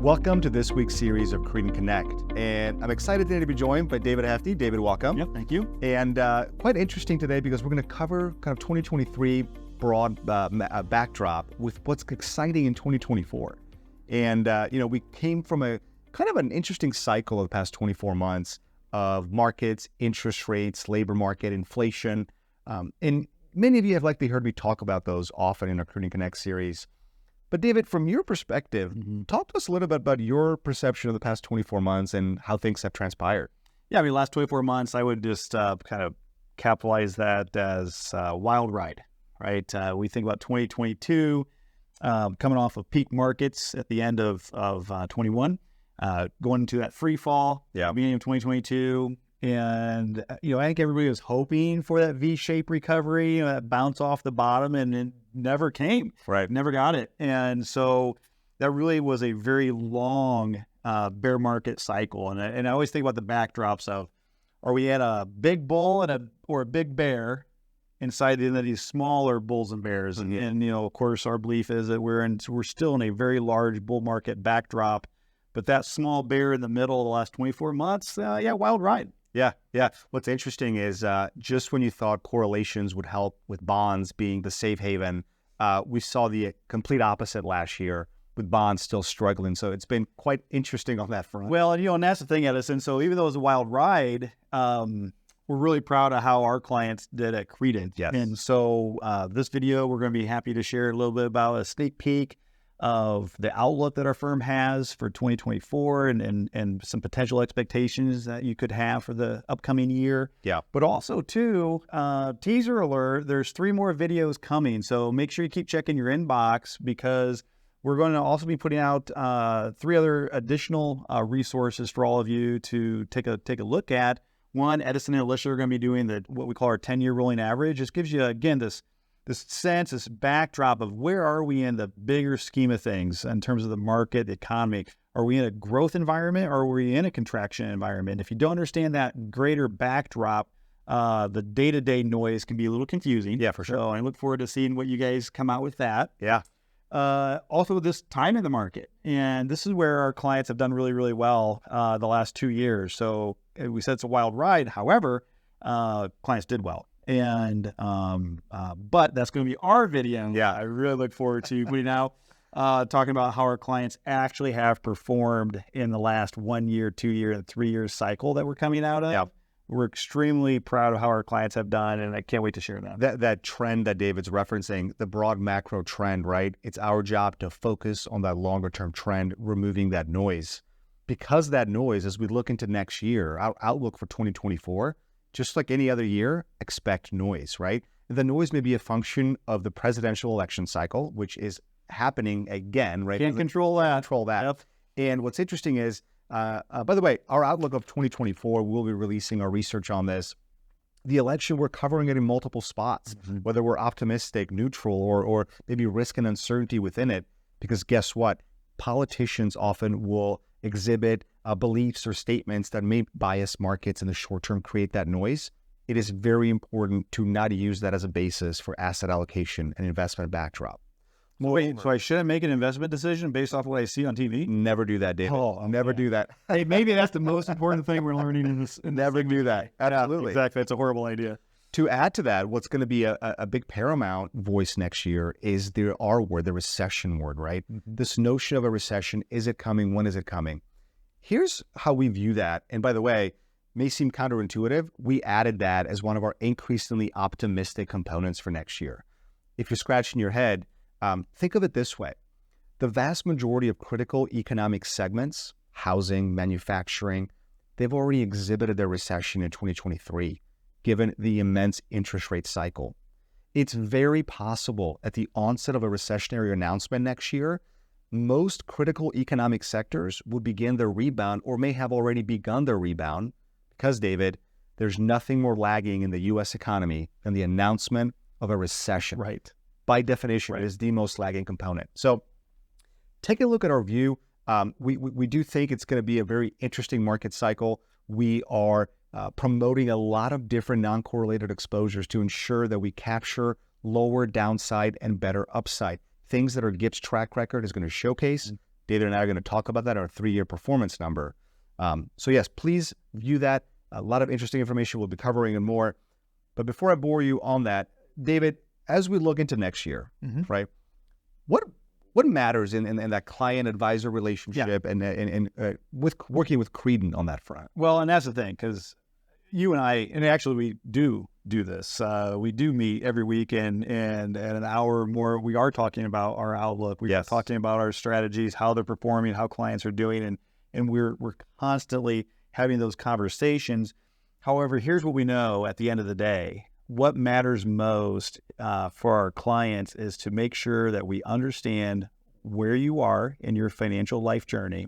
Welcome to this week's series of Credent Connect. And I'm excited today to be joined by David Hefty. David, welcome. Yep, thank you. And quite interesting today because we're going to cover kind of 2023 broad backdrop with what's exciting in 2024. And, we came from a kind of an interesting cycle of the past 24 months of markets, interest rates, labor market, inflation. And many of you have likely heard me talk about those often in our Credent Connect series. But David, from your perspective, talk to us a little bit about your perception of the past 24 months and how things have transpired. Yeah, last 24 months, I would just kind of capitalize that as a wild ride, right? We think about 2022, coming off of peak markets at the end of 21, going into that free fall, beginning of 2022. And, I think everybody was hoping for that V-shaped recovery, that bounce off the bottom, and it never came. Right. Never got it. And so that really was a very long bear market cycle. And I always think about the backdrops of, are we at a big bull or a big bear inside these smaller bulls and bears? Mm-hmm. And of course, our belief is that we're still in a very large bull market backdrop. But that small bear in the middle of the last 24 months, wild ride. Yeah. What's interesting is just when you thought correlations would help with bonds being the safe haven, we saw the complete opposite last year with bonds still struggling. So it's been quite interesting on that front. Well, and that's the thing, Edison. So even though it was a wild ride, we're really proud of how our clients did at Credent. Yes. And so this video, we're going to be happy to share a little bit about a sneak peek of the outlook that our firm has for 2024 and some potential expectations that you could have for the upcoming year. Yeah. But also, too, teaser alert, there's 3 more videos coming. So make sure you keep checking your inbox because we're going to also be putting out 3 other additional resources for all of you to take a look at. One, Edison and Alicia are going to be doing what we call our 10-year rolling average. This gives you, again, this sense, this backdrop of where are we in the bigger scheme of things in terms of the market, the economy. Are we in a growth environment or are we in a contraction environment? If you don't understand that greater backdrop, the day-to-day noise can be a little confusing. Yeah, for sure. So I look forward to seeing what you guys come out with that. Yeah. Also, this time in the market. And this is where our clients have done really, really well the last 2 years. So we said it's a wild ride. However, clients did well. And but that's going to be our video. Yeah, I really look forward to putting out talking about how our clients actually have performed in the last 1 year, 2 year, and 3 year cycle that we're coming out of. Yeah. We're extremely proud of how our clients have done, and I can't wait to share that. That trend that David's referencing, the broad macro trend, right? It's our job to focus on that longer term trend, removing that noise. Because that noise, as we look into next year, our outlook for 2024, just like any other year, expect noise, right? The noise may be a function of the presidential election cycle, which is happening again, right? Can't control that. Yep. And what's interesting is, by the way, our outlook of 2024, we'll be releasing our research on this. The election, we're covering it in multiple spots, whether we're optimistic, neutral, or maybe risk and uncertainty within it. Because guess what? Politicians often will exhibit beliefs or statements that may bias markets in the short term, create that noise. It is very important to not use that as a basis for asset allocation and investment backdrop. Wait, so I shouldn't make an investment decision based off what I see on TV? Never do that, David. Oh, okay. Never do that. Hey, maybe that's the most important thing we're learning in this. Never do that. Absolutely. Exactly. That's a horrible idea. To add to that, what's going to be a big paramount voice next year is the R word, the recession word, right? This notion of a recession, is it coming? When is it coming? Here's how we view that. And by the way, may seem counterintuitive. We added that as one of our increasingly optimistic components for next year. If you're scratching your head, think of it this way. The vast majority of critical economic segments, housing, manufacturing, they've already exhibited their recession in 2023. Given the immense interest rate cycle. It's very possible at the onset of a recessionary announcement next year, most critical economic sectors will begin their rebound or may have already begun their rebound because, David, there's nothing more lagging in the U.S. economy than the announcement of a recession. Right. By definition, it is the most lagging component. So take a look at our view. We do think it's going to be a very interesting market cycle. We are promoting a lot of different non-correlated exposures to ensure that we capture lower downside and better upside. Things that our GIPS track record is going to showcase, David and I are going to talk about that, our 3-year performance number. So yes, please view that. A lot of interesting information we'll be covering and more. But before I bore you on that, David, as we look into next year, right? What matters in that client-advisor relationship and with working with Credent on that front? Well, and that's the thing, because you and I, and actually we do this. We do meet every week, and at an hour or more, we are talking about our outlook. We're talking about our strategies, how they're performing, how clients are doing, and we're constantly having those conversations. However, here's what we know at the end of the day. What matters most for our clients is to make sure that we understand where you are in your financial life journey,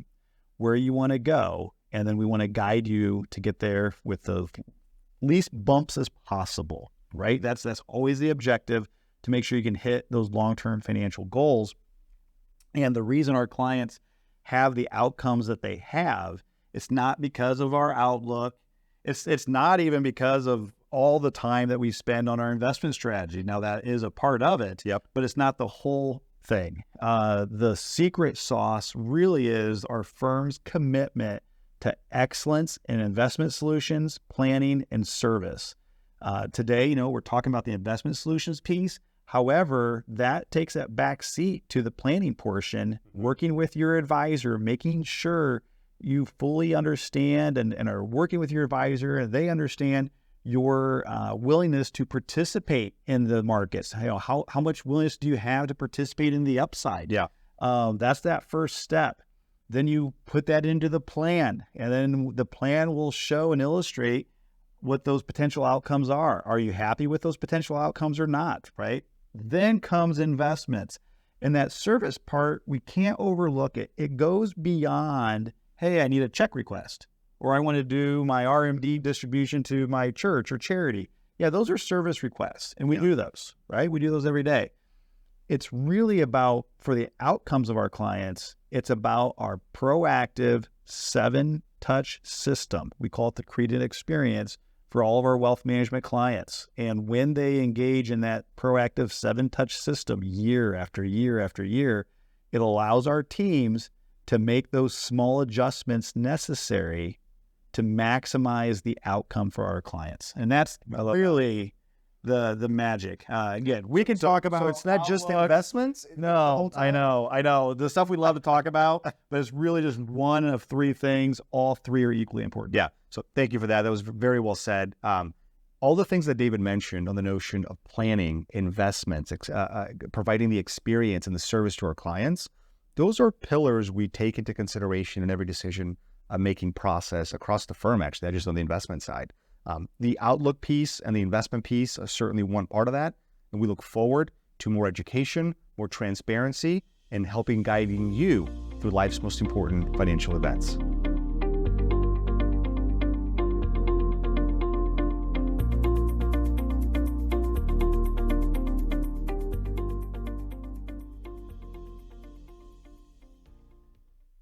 where you want to go, and then we want to guide you to get there with the least bumps as possible, right? That's always the objective, to make sure you can hit those long-term financial goals. And the reason our clients have the outcomes that they have, it's not because of our outlook. It's not even because of all the time that we spend on our investment strategy. Now, that is a part of it, but it's not the whole thing. The secret sauce really is our firm's commitment to excellence in investment solutions, planning, and service. Today, we're talking about the investment solutions piece. However, that takes that back seat to the planning portion, working with your advisor, making sure you fully understand and are working with your advisor, and they understand your willingness to participate in the markets. How much willingness do you have to participate in the upside? That's that first step. Then you put that into the plan, and then the plan will show and illustrate what those potential outcomes are. Are you happy with those potential outcomes or not, right? Then comes investments. And that service part, we can't overlook it. It goes beyond, hey, I need a check request, or I want to do my RMD distribution to my church or charity. Yeah, those are service requests, and we do those, right? We do those every day. It's really about, for the outcomes of our clients, it's about our proactive 7-touch system. We call it the Credent experience for all of our wealth management clients. And when they engage in that proactive 7-touch system year after year after year, it allows our teams to make those small adjustments necessary to maximize the outcome for our clients. And that's really the magic. Again, we can talk about... So it's not just investments? No, I know. The stuff we love to talk about, but it's really just one of 3 things. All 3 are equally important. Yeah. So thank you for that. That was very well said. All the things that David mentioned on the notion of planning, investments, providing the experience and the service to our clients, those are pillars we take into consideration in every decision making process across the firm, actually, not just on the investment side. The outlook piece and the investment piece are certainly one part of that. And we look forward to more education, more transparency, and helping guiding you through life's most important financial events.